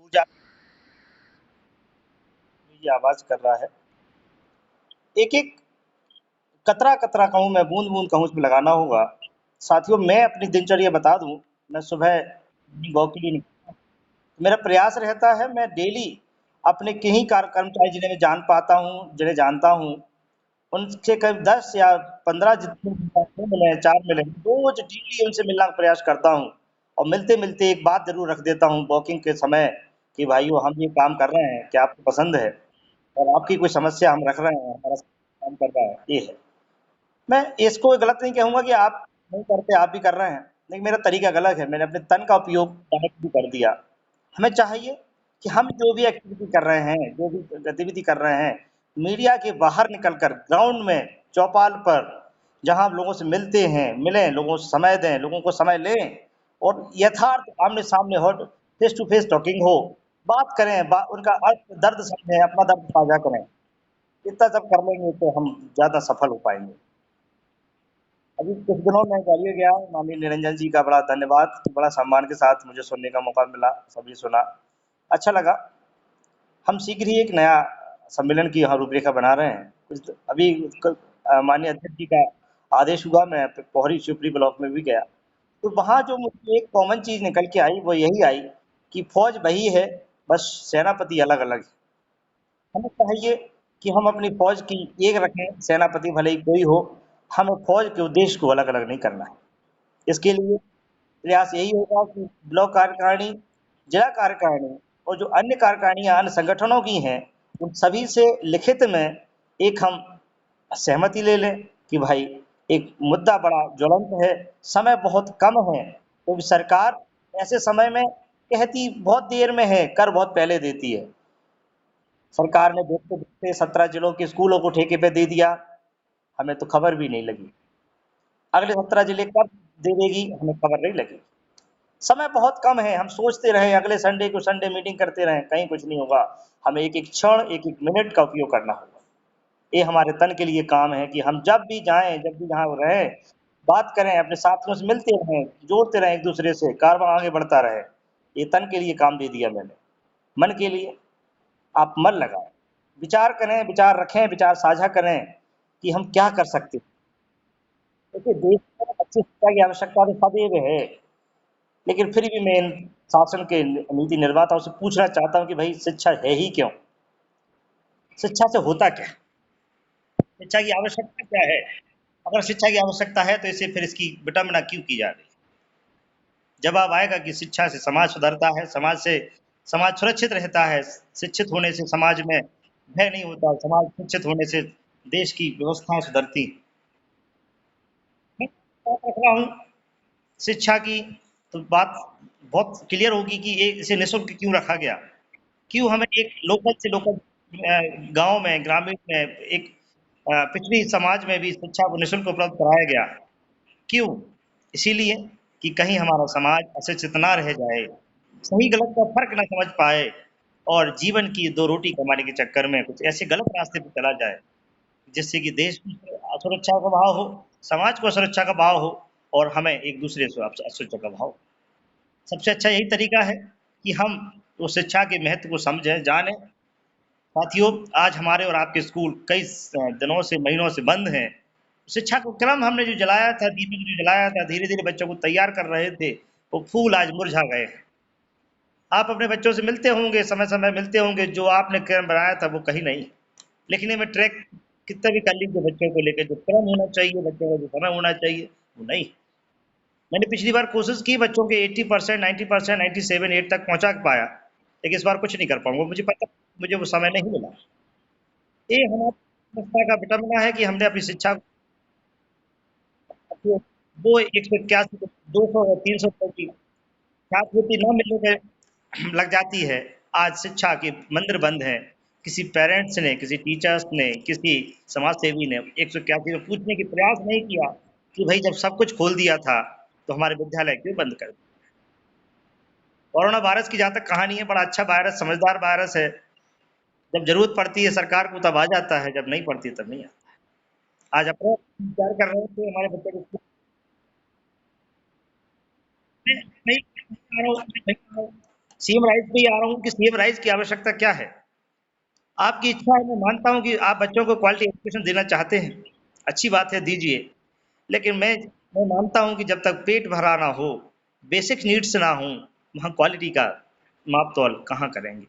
ऊर्जा ये आवाज कर रहा है। एक-एक कतरा-कतरा कहूँ मैं, बूँद-बूँद कहूँ उसमें लगाना होगा। साथियों मैं अपनी दिनचर्या बता दूँ, मैं सुबह वॉक के लिए निकलता हूँ। मेरा प्रयास रहता है मैं डेली अपने किन्हीं कर्मचारी जिन्हें मैं जान पाता हूँ, जिन्हें जानता हूँ, उनसे करीब 10 या 15 जितने भी साथियों मिले हैं, 4 मिले हैं, रोज़ डेली उनसे मिलने का प्रयास करता हूँ। और मिलते-मिलते एक बात ज़रूर रख देता हूँ वॉकिंग के समय कि भाइयों हम ये काम कर रहे हैं, क्या आपको पसंद है? और आपकी कोई समस्या हम रख रहे हैं, हमारा काम कर रहा है, ये है। मैं इसको गलत नहीं कहूँगा कि आप नहीं करते, आप भी कर रहे हैं, लेकिन मेरा तरीका गलत है, मैंने अपने तन का उपयोग डायरेक्ट भी कर दिया। हमें चाहिए कि हम जो भी एक्टिविटी कर रहे हैं, जो भी गतिविधि कर रहे हैं, मीडिया के बाहर निकल कर ग्राउंड में, चौपाल पर, जहाँ आप लोगों से मिलते हैं, मिलें, लोगों से समय दें, लोगों को समय लें और यथार्थ आमने-सामने हो फेस टू फेस टॉकिंग हो, बात करें, उनका दर्द समझें, अपना दर्द साझा करें। इतना जब कर लेंगे तो हम ज़्यादा सफल हो पाएँगे। अभी कुछ दिनों में ग्वालियर गया, माननीय निरंजन जी का बड़ा धन्यवाद, बड़ा सम्मान के साथ मुझे सुनने का मौका मिला, सभी सुना, अच्छा लगा। हम शीघ्र ही एक नया सम्मेलन की यहाँ रूपरेखा बना रहे हैं। अभी माननीय अध्यक्ष जी का आदेश हुआ, मैं पोहरी शिवपुरी ब्लॉक में भी गया, तो वहाँ जो मुझे एक कॉमन चीज़ निकल के आई, वो यही आई कि फ़ौज वही है, बस सेनापति अलग-अलग हैं। हमें चाहिए कि हम अपनी फ़ौज की एक रखें, सेनापति भले ही कोई हो, हमें फ़ौज के उद्देश्य को अलग-अलग नहीं करना है। इसके लिए प्रयास यही होगा कि ब्लॉक कार्यकारिणी, जिला कार्यकारिणी और जो अन्य कार्यकारिणियाँ अन्य संगठनों की हैं, उन सभी से लिखित में एक हम सहमति ले लें कि भाई एक मुद्दा बड़ा ज्वलंत है, समय बहुत कम है, तो सरकार ऐसे समय में कहती बहुत देर में है, कर बहुत पहले देती है। सरकार ने देखते-देखते 17 जिलों के स्कूलों को ठेके पे दे दिया, हमें तो खबर भी नहीं लगी। अगले 17 जिले कब दे देगी, हमें खबर नहीं लगी। समय बहुत कम है, हम सोचते रहें अगले संडे को संडे मीटिंग करते रहें, कहीं कुछ नहीं होगा। हमें एक-एक क्षण, एक-एक मिनट का उपयोग करना होगा। ये हमारे तन के लिए काम है कि हम जब भी जाएँ, जब भी जहाँ रहें, बात करें, अपने साथियों से मिलते रहें, जोड़ते रहें एक-दूसरे से, कारवां आगे बढ़ता रहे। ये तन के लिए काम दे दिया मैंने। मन के लिए आप मन लगाएँ, विचार करें, विचार रखें, विचार साझा करें कि हम क्या कर सकते हैं। देखिए देश में अच्छी शिक्षा की आवश्यकता तो सदैव है, लेकिन फिर भी मैं इन शासन के नीति निर्माताओं से पूछना चाहता हूँ कि भई शिक्षा है ही क्यों? शिक्षा से होता क्या है? शिक्षा की आवश्यकता क्या है? अगर शिक्षा की आवश्यकता है तो इसे फिर इसकी विडंबना क्यों की जा रही है? जवाब आएगा कि शिक्षा से समाज सुधरता है, समाज सुरक्षित रहता है, शिक्षित होने से समाज में भय नहीं होता, समाज शिक्षित होने से देश की व्यवस्थाएँ सुधरती हैं। मैं बात रख रहा हूँ शिक्षा की, तो बात बहुत क्लियर होगी कि ये इसे निःशुल्क क्यों रखा गया? क्यों हमें एक लोकल से लोकल गाँव में, ग्रामीण में एक पिछड़ी समाज में भी शिक्षा को निःशुल्क उपलब्ध कराया गया। क्यों? इसीलिए कि कहीं हमारा समाज अशिक्षित ना रह जाए, सही-गलत का फ़र्क ना समझ पाए और जीवन की 2 रोटी कमाने के चक्कर में कुछ ऐसे गलत रास्ते पे चला जाए, जिससे कि देश में असुरक्षा का भाव हो, समाज को असुरक्षा का भाव हो और हमें एक-दूसरे से असुरक्षा का भाव हो। सबसे अच्छा यही तरीका है कि हम उस शिक्षा के महत्व को समझें, जानें। साथियों, आज हमारे और आपके स्कूल कई दिनों से, महीनों से बंद हैं। शिक्षा को क्रम हमने जो जलाया था, दीपक जो जलाया था, धीरे-धीरे बच्चों को तैयार कर रहे थे, वो फूल आज मुरझा गए हैं। आप अपने बच्चों से मिलते होंगे, समय-समय मिलते होंगे, जो आपने क्रम बनाया था वो कहीं नहीं। लिखने में ट्रैक कितना भी कर लीजिए बच्चों को लेके, जो क्रम होना चाहिए, बच्चों का जो समय होना चाहिए, वो नहीं। मैंने पिछली बार कोशिश की बच्चों के 80%, 90%, 97, 8 तक पहुँचा पाया, लेकिन इस बार कुछ नहीं कर पाऊँगा, मुझे पता मुझे वो समय नहीं मिला। ये हमारी संस्था का विडंबना है कि हमने अपनी शिक्षा को वो 181 200 और 300 तक की छात्रवृत्ति न मिलने पे लग जाती है। आज शिक्षा के मंदिर बंद हैं। किसी पेरेंट्स ने, किसी टीचर्स ने, किसी समाज सेवी ने 181 में पूछने की प्रयास नहीं किया कि भई जब सब कुछ खोल दिया था, तो हमारे विद्यालय क्यों बंद कर दिए? कोरोना वायरस की जहाँ तक कहानी है, बड़ा अच्छा वायरस, समझदार वायरस है। जब ज़रूरत पड़ती है सरकार को तब आ जाता है, जब नहीं पड़ती तब नहीं आता। आज अपना विचार कर रहे थे हमारे बच्चे को स्कूल में नहीं आ रहा हूँ। सीएम राइस पे ही आ रहा हूँ कि सीएम राइस की आवश्यकता क्या है? आपकी इच्छा है, मैं मानता हूँ कि आप बच्चों को क्वालिटी एजुकेशन देना चाहते हैं, अच्छी बात है, दीजिए। लेकिन मैं मानता हूँ कि जब तक पेट भरा ना हो, बेसिक नीड्स ना हों, वहाँ क्वालिटी का माप-तौल कहाँ करेंगे?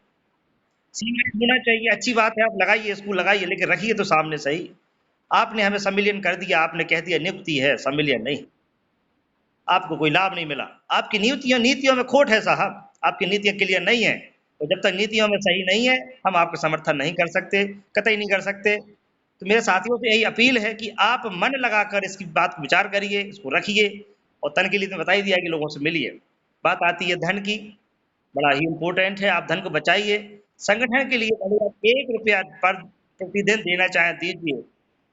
सीमेंट होना चाहिए, अच्छी बात है, आप लगाइए, स्कूल लगाइए, लेकिन रखिए तो सामने सही। आपने हमें संविलियन कर दिया, आपने कह दिया नियुक्ति है, संविलियन नहीं। आपको कोई लाभ नहीं मिला। आपकी नीतियों नीतियों में खोट है साहब, आपकी नीतियाँ क्लियर नहीं हैं। तो जब तक नीतियों में सही नहीं है, हम आपका समर्थन नहीं कर सकते, कतई नहीं कर सकते। तो मेरे साथियों से यही अपील है कि आप मन लगाकर इसकी बात पर विचार करिए, इसको रखिए और धन के लिए तो बता ही दिया कि लोगों से मिलिए। बात आती है धन की, बड़ा ही इम्पोर्टेंट है, आप धन को बचाइए। संगठन के लिए भले आप ₹1 पर प्रतिदिन देना चाहें दीजिए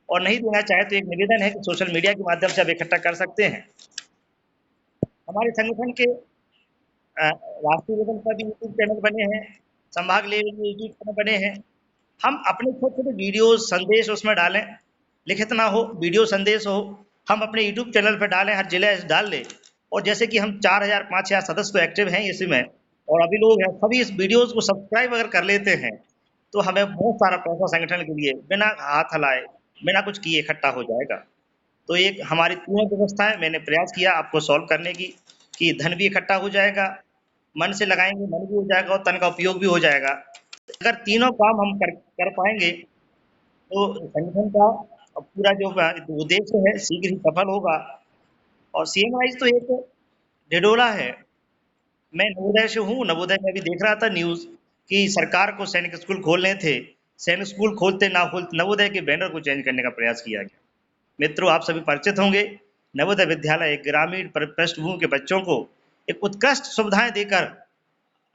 और नहीं देना चाहें तो एक निवेदन है कि सोशल मीडिया के माध्यम से आप इकट्ठा कर सकते हैं। हमारे संगठन के राष्ट्रीय लेवल पर भी यूट्यूब चैनल बने हैं, संभाग लेवल पे यूट्यूब चैनल बने हैं। हम अपने छोटे-छोटे वीडियोज़, संदेश उसमें डालें, लिखित ना हो, वीडियो संदेश हो, हम अपने यूट्यूब चैनल पे डालें, हर जिले डाल दें और जैसे कि हम 4000 5000 सदस्य तो एक्टिव हैं इसी में और अभी लोग हैं, सभी इस वीडियोज़ को सब्सक्राइब अगर कर लेते हैं, तो हमें बहुत सारा पैसा संगठन के लिए बिना हाथ हिलाए, बिना कुछ किए इकट्ठा हो जाएगा। तो एक हमारी तीनों व्यवस्थाएँ मैंने प्रयास किया आपको सॉल्व करने की, कि धन भी इकट्ठा हो जाएगा, मन से लगाएँगे, मन भी हो जाएगा और तन का उपयोग भी हो जाएगा। अगर तीनों काम हम कर कर पाएँगे, तो संगठन का पूरा जो उद्देश्य है शीघ्र ही सफल होगा और सीएम राइज़ तो एक ढिढोरा है। मैं नवोदय से हूँ, नवोदय में भी देख रहा था न्यूज़ कि सरकार को सैनिक स्कूल खोलने थे, सैनिक स्कूल खोलते ना खोलते नवोदय के बैनर को चेंज करने का प्रयास किया गया। मित्रों, आप सभी परिचित होंगे, नवोदय विद्यालय एक ग्रामीण पृष्ठभूमि के बच्चों को एक उत्कृष्ट सुविधाएँ देकर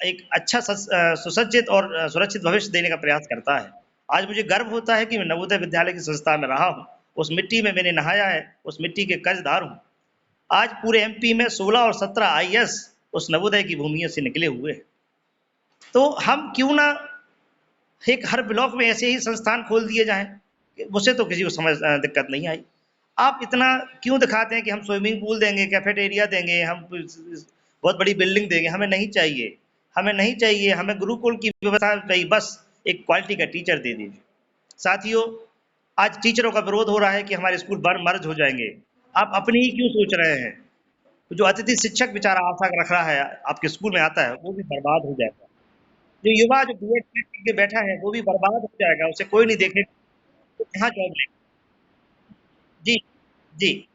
एक अच्छा सुसज्जित और सुरक्षित भविष्य देने का प्रयास करता है। आज मुझे गर्व होता है कि मैं नवोदय विद्यालय की संस्था में रहा हूँ, उस मिट्टी में मैंने नहाया है, उस मिट्टी के कर्जदार हूँ। आज पूरे एमपी में 16 और 17 आईएएस उस नवोदय की भूमियों से निकले हुए हैं। तो हम क्यों ना एक हर ब्लॉक में ऐसे ही संस्थान खोल दिए जाएँ, मुझसे तो किसी को दिक्कत नहीं आई। आप इतना क्यों दिखाते हैं कि हम स्विमिंग पूल देंगे, कैफेटेरिया देंगे, हम बहुत बड़ी बिल्डिंग देंगे, हमें नहीं चाहिए। हमें नहीं चाहिए, हमें गुरुकुल की व्यवस्था चाहिए, बस एक क्वालिटी का टीचर दे दीजिए। साथियों, आज टीचरों का विरोध हो रहा है कि हमारे स्कूल मर्ज हो जाएँगे। आप अपनी ही क्यों सोच रहे हैं? जो अतिथि शिक्षक बेचारा आशा रख रहा है, आपके स्कूल में आता है, वो भी बर्बाद हो जाएगा। जो युवा जो बीएड करके बैठा है, वो भी बर्बाद हो जाएगा, उसे कोई नहीं देखेगा, तो कहाँ जॉब मिलेगी? जी, जी।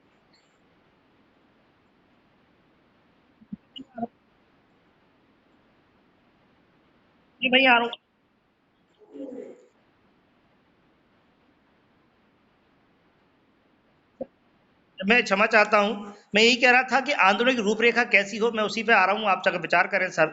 जी, वही आ रहा हूँ। मैं क्षमा चाहता हूँ। मैं यही कह रहा था कि आंदोलन की रूपरेखा कैसी हो, मैं उसी पे आ रहा हूँ, आप अगर विचार करें सर,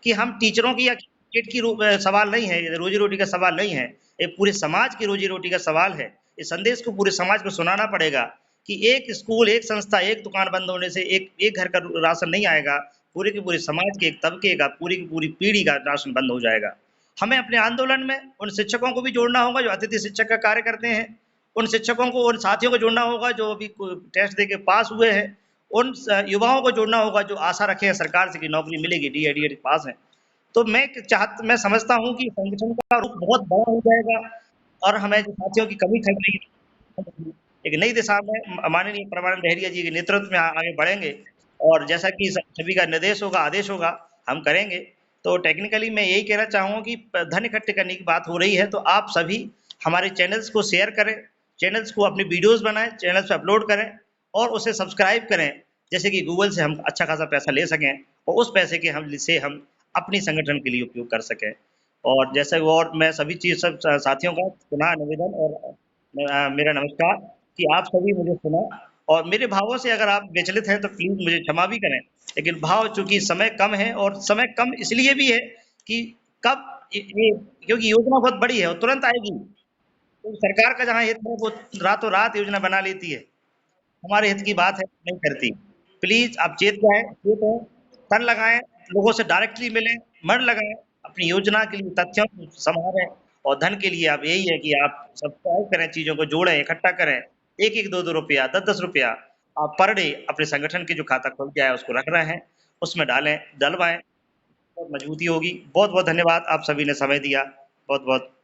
कि हम टीचरों की या क्रिकेट की सवाल नहीं है, रोज़ी-रोटी का सवाल नहीं है। ये पूरे समाज की रोज़ी-रोटी का सवाल है। इस संदेश को पूरे समाज को सुनाना पड़ेगा कि एक स्कूल, एक संस्था, एक दुकान बंद होने से एक एक घर का राशन नहीं आएगा। पूरे के पूरे समाज के एक तबके का, पूरी की पूरी पीढ़ी का राशन बंद हो जाएगा। हमें अपने आंदोलन में उन शिक्षकों को भी जोड़ना होगा जो अतिथि शिक्षक का कार्य करते हैं। उन शिक्षकों को, उन साथियों को जोड़ना होगा जो अभी टेस्ट दे के पास हुए हैं। उन युवाओं को जोड़ना होगा जो आशा रखे हैं सरकार से कि नौकरी मिलेगी, डीएड पास हैं। तो मैं समझता हूँ कि संगठन का रूप बहुत बड़ा हो जाएगा और हमें जो साथियों की कमी खल रही है, एक नई दिशा में माननीय परमानंद डहरिया जी के नेतृत्व में आगे बढ़ेंगे और जैसा कि सभी का निर्देश होगा, आदेश होगा, हम करेंगे। तो टेक्निकली मैं यही कहना चाहूँगा कि धन इकट्ठे करने की बात हो रही है, तो आप सभी हमारे चैनल्स को शेयर करें, चैनल्स को अपनी वीडियोज़ बनाएँ, चैनल्स पे अपलोड करें और उसे सब्सक्राइब करें, जैसे कि गूगल से हम अच्छा खासा पैसा ले सकें और उस पैसे के हम अपनी संगठन के लिए उपयोग कर सकें। और जैसे वो और मैं सभी चीज़ सब साथियों का पुनः निवेदन और मेरा नमस्कार कि आप सभी मुझे सुना और मेरे भावों से अगर आप विचलित हैं तो प्लीज़ मुझे क्षमा भी करें। लेकिन भाव चूँकि समय कम है और समय कम इसलिए भी है कि कब ये क्योंकि योजना बहुत बड़ी है और तुरंत आएगी। तो सरकार का जहाँ हित है वो रातों-रात योजना बना लेती है। हमारे हित की बात है, नहीं करती। प्लीज़ आप चेत जाएँ, चेत हों, तन लगाएँ, लोगों से डायरेक्टली मिलें, मन लगाएँ, अपनी योजना के लिए तथ्यों को संभालें और धन के लिए आप यही है कि आप सब्सक्राइब करें, चीज़ों को जोड़ें, इकट्ठा करें। 1-1, 2-2 रुपया, 10-10 रुपया आप पर डे अपने संगठन के जो खाता खुल गया है उसको रख रहे हैं, उसमें डालें, डलवाएँ मजबूती होगी। बहुत बहुत धन्यवाद, आप सभी ने समय दिया। बहुत बहुत